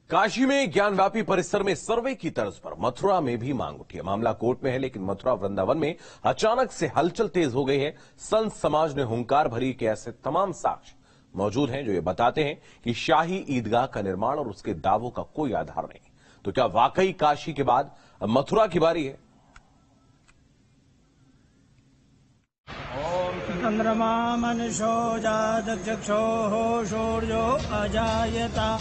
काशी में ज्ञानवापी परिसर में सर्वे की तर्ज पर मथुरा में भी मांग उठी है। मामला कोर्ट में है, लेकिन मथुरा वृंदावन में अचानक से हलचल तेज हो गई है। संत समाज ने हुंकार भरी कि ऐसे तमाम साक्ष्य मौजूद हैं जो ये बताते हैं कि शाही ईदगाह का निर्माण और उसके दावों का कोई आधार नहीं। तो क्या वाकई काशी के बाद मथुरा की बारी है? चंद्रमा मनुष्यो जातचक्षुः सूर्यो अजायता।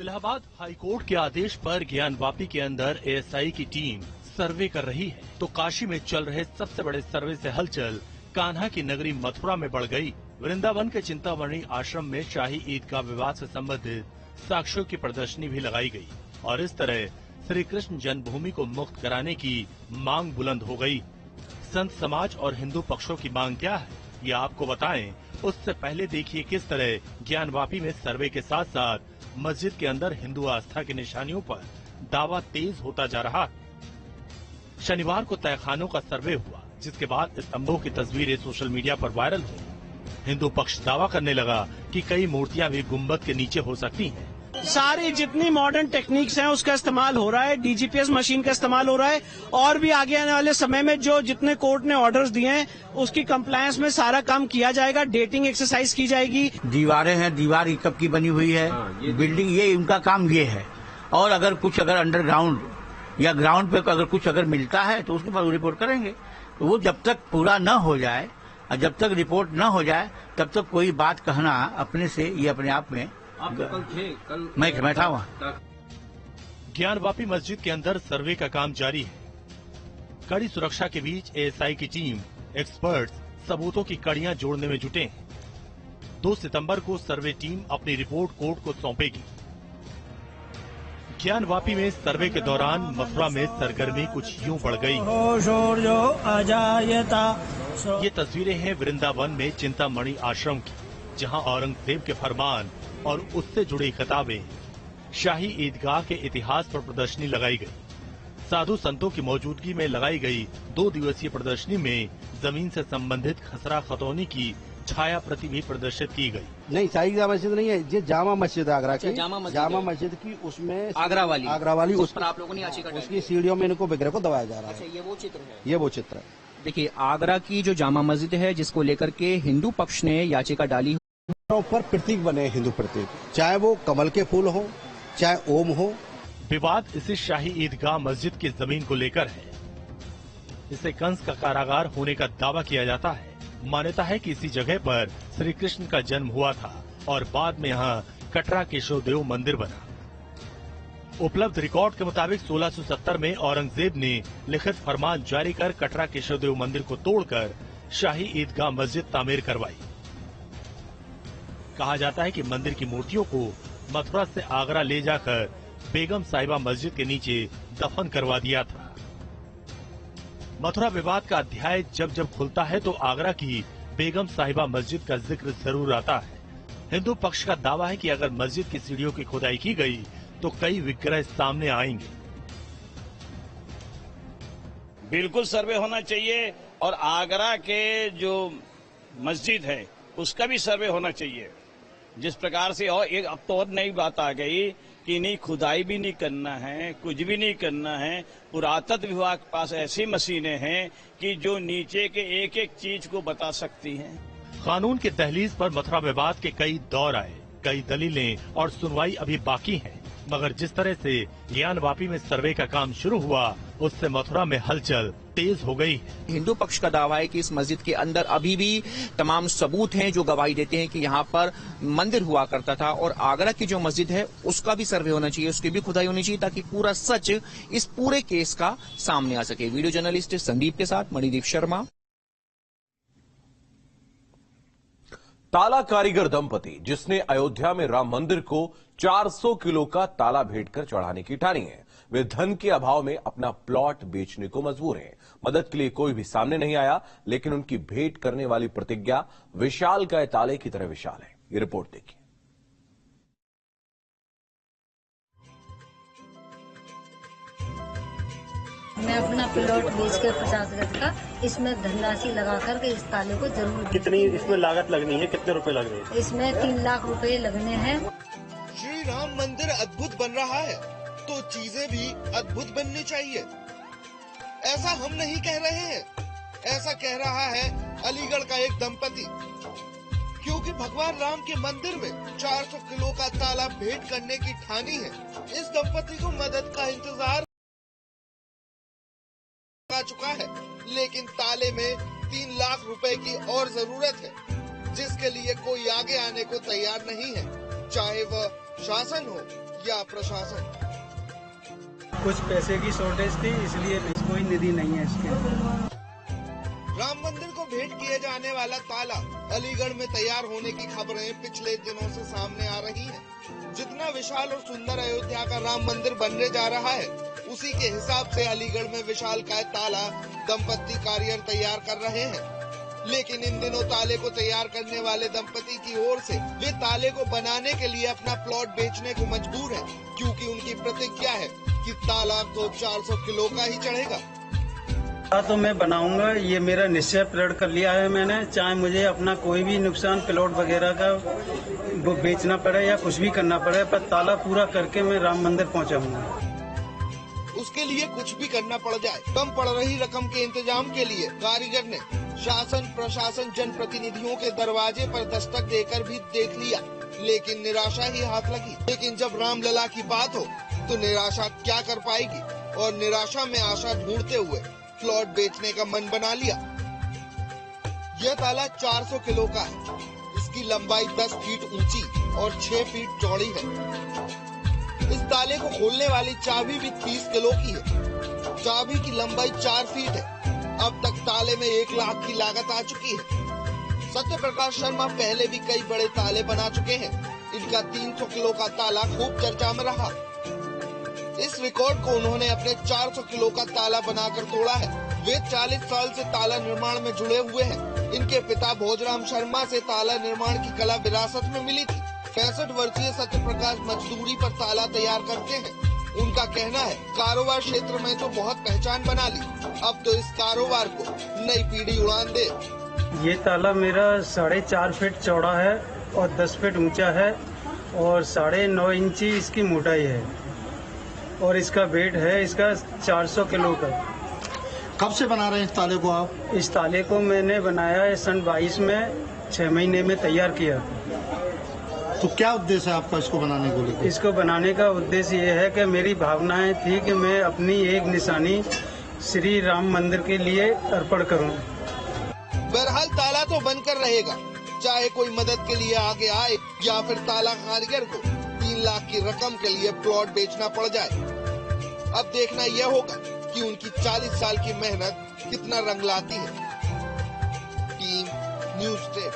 इलाहाबाद हाईकोर्ट के आदेश पर ज्ञानवापी के अंदर एएसआई की टीम सर्वे कर रही है, तो काशी में चल रहे सबसे बड़े सर्वे से हलचल कान्हा की नगरी मथुरा में बढ़ गई। वृंदावन के चिंतामणि आश्रम में शाही ईदगाह विवाद से संबंधित साक्ष्यों की प्रदर्शनी भी लगाई गई और इस तरह श्री कृष्ण जन्मभूमि को मुक्त कराने की मांग बुलंद हो गई। संत समाज और हिंदू पक्षों की मांग क्या है, ये आपको बताएं। उससे पहले देखिए किस तरह ज्ञानवापी में सर्वे के साथ साथ मस्जिद के अंदर हिंदू आस्था की निशानियों पर दावा तेज होता जा रहा है। शनिवार को तहखानों का सर्वे हुआ, जिसके बाद स्तंभों की तस्वीरें सोशल मीडिया पर वायरल हुई। हिंदू पक्ष दावा करने लगा कि कई मूर्तियां भी गुंबद के नीचे हो सकती हैं। सारी जितनी मॉडर्न टेक्निक्स हैं उसका इस्तेमाल हो रहा है, डीजीपीएस मशीन का इस्तेमाल हो रहा है और भी आगे आने वाले समय में जो जितने कोर्ट ने ऑर्डर्स दिए हैं उसकी कंप्लायंस में सारा काम किया जाएगा। डेटिंग एक्सरसाइज की जाएगी। दीवारें हैं, दीवार कब की बनी हुई है, बिल्डिंग, ये उनका काम ये है। और अगर कुछ अंडरग्राउंड या ग्राउंड पे अगर मिलता है तो उसके बाद रिपोर्ट करेंगे। तो वो जब तक पूरा न हो जाए और जब तक रिपोर्ट न हो जाए तब तक कोई बात कहना अपने से ये अपने आप में कल मैं था वहाँ। ज्ञानवापी मस्जिद के अंदर सर्वे का काम जारी है। कड़ी सुरक्षा के बीच एएसआई की टीम, एक्सपर्ट्स सबूतों की कड़ियां जोड़ने में जुटे हैं। 2 सितंबर को सर्वे टीम अपनी रिपोर्ट कोर्ट को सौंपेगी। ज्ञानवापी में सर्वे के दौरान मथुरा में सरगर्मी कुछ यूं बढ़ गई। ये तस्वीरें हैं वृंदावन में चिंतामणि आश्रम की, जहां औरंगजेब के फरमान और उससे जुड़ी किताबें, शाही ईदगाह के इतिहास पर प्रदर्शनी लगाई गई। साधु संतों की मौजूदगी में लगाई गई 2 दिवसीय प्रदर्शनी में जमीन से संबंधित खसरा खतौनी की छाया प्रति भी प्रदर्शित की गई। नहीं, शाही ईदगाह मस्जिद नहीं है, ये जामा मस्जिद आगरा की। जामा मस्जिद की उसमें आगरा वाली उस पर आप लोगों ने उसकी सीढ़ियों में इनको विग्रह को दबाया जा रहा है। ये वो चित्र है। ये वो चित्र है। देखिए, आगरा की जो जामा मस्जिद है जिसको लेकर के हिंदू पक्ष ने याचिका डाली, ऊपर प्रतीक बने, हिंदू प्रतीक, चाहे वो कमल के फूल हो, चाहे ओम हो। विवाद इसी शाही ईदगाह मस्जिद की जमीन को लेकर है। इसे कंस का कारागार होने का दावा किया जाता है। मान्यता है कि इसी जगह पर श्री कृष्ण का जन्म हुआ था और बाद में यहाँ कटरा केशवदेव मंदिर बना। उपलब्ध रिकॉर्ड के मुताबिक 1670 में औरंगजेब ने लिखित फरमान जारी कर कटरा केशवदेव मंदिर को तोड़कर शाही ईदगाह मस्जिद तामीर करवाई। कहा जाता है कि मंदिर की मूर्तियों को मथुरा से आगरा ले जाकर बेगम साहिबा मस्जिद के नीचे दफन करवा दिया था। मथुरा विवाद का अध्याय जब जब खुलता है तो आगरा की बेगम साहिबा मस्जिद का जिक्र जरूर आता है। हिंदू पक्ष का दावा है कि अगर मस्जिद की सीढ़ियों की खुदाई की गई तो कई विग्रह सामने आएंगे। बिल्कुल सर्वे होना चाहिए और आगरा के जो मस्जिद है उसका भी सर्वे होना चाहिए। जिस प्रकार से और एक अब तो और नई बात आ गई कि नहीं, खुदाई भी नहीं करना है, कुछ भी नहीं करना है। पुरातत्व विभाग के पास ऐसी मशीनें हैं कि जो नीचे के एक एक चीज को बता सकती हैं। कानून के दहलीज पर मथुरा विवाद के कई दौर आए, कई दलीलें और सुनवाई अभी बाकी है। मगर जिस तरह से ज्ञानवापी में सर्वे का काम शुरू हुआ उससे मथुरा में हलचल तेज हो गई। हिंदू पक्ष का दावा है कि इस मस्जिद के अंदर अभी भी तमाम सबूत हैं जो गवाही देते हैं कि यहाँ पर मंदिर हुआ करता था। और आगरा की जो मस्जिद है उसका भी सर्वे होना चाहिए, उसकी भी खुदाई होनी चाहिए ताकि पूरा सच इस पूरे केस का सामने आ सके। वीडियो जर्नलिस्ट संदीप के साथ मणिदीप शर्मा। ताला कारीगर दंपति जिसने अयोध्या में राम मंदिर को 400 किलो का ताला भेंट कर चढ़ाने की ठानी है, वे धन के अभाव में अपना प्लॉट बेचने को मजबूर हैं। मदद के लिए कोई भी सामने नहीं आया, लेकिन उनकी भेंट करने वाली प्रतिज्ञा विशाल का ताले की तरह विशाल है। ये रिपोर्ट देखिए। मैं अपना प्लॉट बेच कर 50 गज का इसमें धनराशि लगा कर के इस ताले को जरूर। कितनी इसमें लागत लगनी है, कितने रुपए लग रहे हैं? इसमें 3 लाख रुपए लगने हैं। श्री राम मंदिर अद्भुत बन रहा है तो चीजें भी अद्भुत बननी चाहिए। ऐसा हम नहीं कह रहे हैं, ऐसा कह रहा है अलीगढ़ का एक दंपति, क्योंकि भगवान राम के मंदिर में 400 किलो का ताला भेंट करने की ठानी है। इस दंपति को मदद का इंतजार आ चुका है, लेकिन ताले में 3 लाख रुपए की और जरूरत है, जिसके लिए कोई आगे आने को तैयार नहीं है, चाहे वह शासन हो या प्रशासन। कुछ पैसे की शॉर्टेज थी, इसलिए कोई निधि नहीं है इसके। राम मंदिर को भेंट किए जाने वाला ताला अलीगढ़ में तैयार होने की खबरें पिछले दिनों से सामने आ रही हैं। जितना विशाल और सुंदर अयोध्या का राम मंदिर बनने जा रहा है, उसी के हिसाब से अलीगढ़ में विशालकाय ताला दंपति कारीगर तैयार कर रहे हैं। लेकिन इन दिनों ताले को तैयार करने वाले दंपति की ओर से वे ताले को बनाने के लिए अपना प्लॉट बेचने को मजबूर है, क्योंकि उनकी प्रतिज्ञा है कि ताला तो 400 किलो का ही चढ़ेगा। तो मैं बनाऊंगा, ये मेरा निश्चय प्रण कर लिया है मैंने। चाहे मुझे अपना कोई भी नुकसान प्लॉट वगैरह का वो बेचना पड़े या कुछ भी करना पड़े, पर ताला पूरा करके मैं राम मंदिर पहुंचाऊंगा। उसके लिए कुछ भी करना पड़ जाए। कम पड़ रही रकम के इंतजाम के लिए कारीगर ने शासन, प्रशासन, जनप्रतिनिधियों के दरवाजे पर दस्तक देकर भी देख लिया, लेकिन निराशा ही हाथ लगी। लेकिन जब रामलला की बात हो तो निराशा क्या कर पाएगी, और निराशा में आशा ढूंढते हुए प्लॉट बेचने का मन बना लिया। यह ताला 400 किलो का है। इसकी लंबाई 10 फीट ऊंची और 6 फीट चौड़ी है। इस ताले को खोलने वाली चाबी भी 30 किलो की है। चाबी की लंबाई 4 फीट है। अब तक ताले में 1 लाख की लागत आ चुकी है। सत्य प्रकाश शर्मा पहले भी कई बड़े ताले बना चुके हैं। इनका 300 किलो का ताला खूब चर्चा में रहा। इस रिकॉर्ड को उन्होंने अपने 400 किलो का ताला बनाकर तोड़ा है। वे 40 साल से ताला निर्माण में जुड़े हुए हैं। इनके पिता भोजराम शर्मा से ताला निर्माण की कला विरासत में मिली थी। 65 वर्षीय सत्य प्रकाश मजदूरी पर ताला तैयार करते हैं। उनका कहना है, कारोबार क्षेत्र में तो बहुत पहचान बना ली, अब तो इस कारोबार को नई पीढ़ी उड़ान दे। ये ताला मेरा 4.5 फीट चौड़ा है और 10 फीट ऊंचा है और 9.5 इंची इसकी मोटाई है और इसका वेट है इसका 400 किलो का। कब से बना रहे हैं इस ताले को आप? इस ताले को मैंने बनाया है सन 22 में, 6 महीने में तैयार किया। तो क्या उद्देश्य है आपका इसको बनाने को लेकर? इसको बनाने का उद्देश्य ये है कि मेरी भावनाएं थी कि मैं अपनी एक निशानी श्री राम मंदिर के लिए अर्पण करूं। बहरहाल ताला तो बनकर रहेगा, चाहे कोई मदद के लिए आगे आए या फिर ताला कारीगर को 3 लाख की रकम के लिए प्लॉट बेचना पड़ जाए। अब देखना यह होगा कि उनकी 40 साल की मेहनत कितना रंग लाती है। Team news 10।